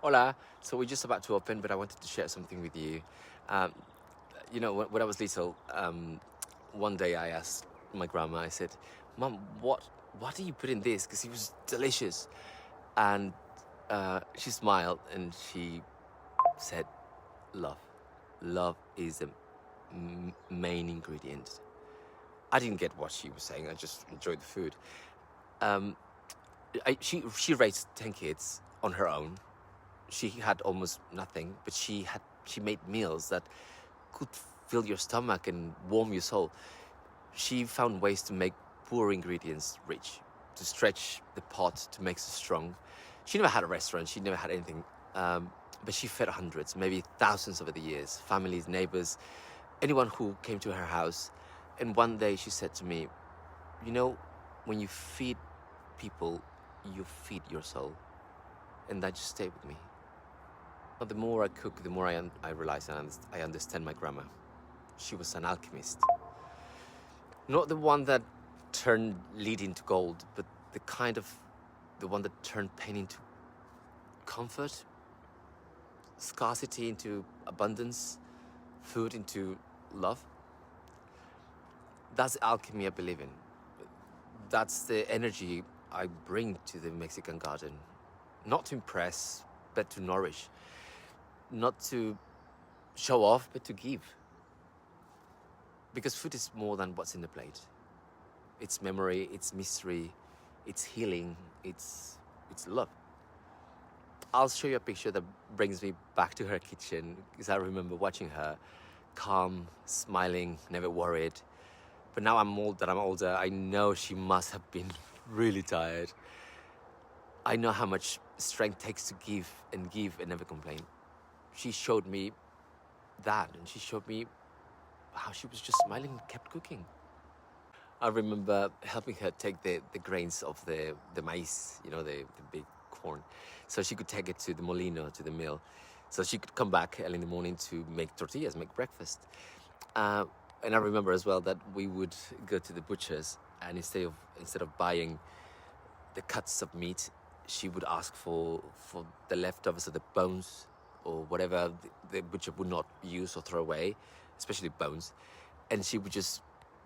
Hola. So we're just about to open, but I wanted to share something with you. Um, when I was little, one day I asked my grandma. I said, "Mom, what do you put in this? Because it was delicious." And she smiled and she said, "Love. Love is the main ingredient." I didn't get what she was saying. I just enjoyed the food. Um, she raised 10 kids on her own. She had almost nothing, but she made meals that could fill your stomach and warm your soul. She found ways to make poor ingredients rich, to stretch the pot to make it strong. She never had a restaurant. She never had anything, but she fed hundreds, maybe thousands over the years, families, neighbors, anyone who came to her house. And one day she said to me, "You know, when you feed people, you feed your soul." And that just stayed with me. But the more I cook, the more I realize and I understand my grandma. She was an alchemist. Not the one that turned lead into gold, but the one that turned pain into comfort, scarcity into abundance, food into love. That's alchemy I believe in. That's the energy I bring to the Mexican garden. Not to impress, but to nourish. Not to show off, but to give. Because food is more than what's in the plate. It's memory, it's mystery, it's healing, it's love. I'll show you a picture that brings me back to her kitchen because I remember watching her calm, smiling, never worried. But now I'm older, I know she must have been really tired. I know how much strength takes to give and never complain. She showed me that, and she showed me how she was just smiling and kept cooking. I remember helping her take the grains of the maize, the big corn, so she could take it to the molino, to the mill, so she could come back early in the morning to make tortillas, make breakfast. And I remember as well that we would go to the butchers, and instead of buying the cuts of meat, she would ask for the leftovers of the bones or whatever the butcher would not use or throw away, especially bones, and she would just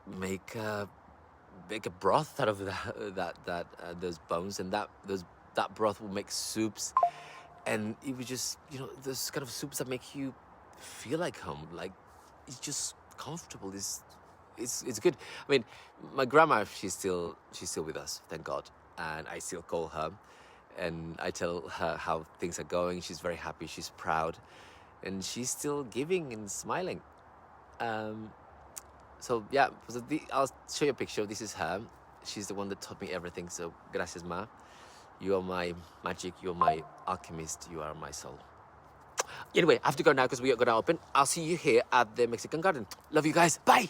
make a broth out of those bones, and that broth will make soups, and it was just those kind of soups that make you feel like home, like it's just comfortable. It's good. I mean, my grandma, she's still with us, thank God, and I still call her, and I tell her how things are going. She's very happy. She's proud, and she's still giving and smiling. So yeah, I'll show you a picture. This is her. She's the one that taught me everything. So gracias, ma. You are my magic. You are my alchemist. You are my soul. Anyway, I have to go now because we are going to open. I'll see you here at the Mexican garden. Love you guys. Bye.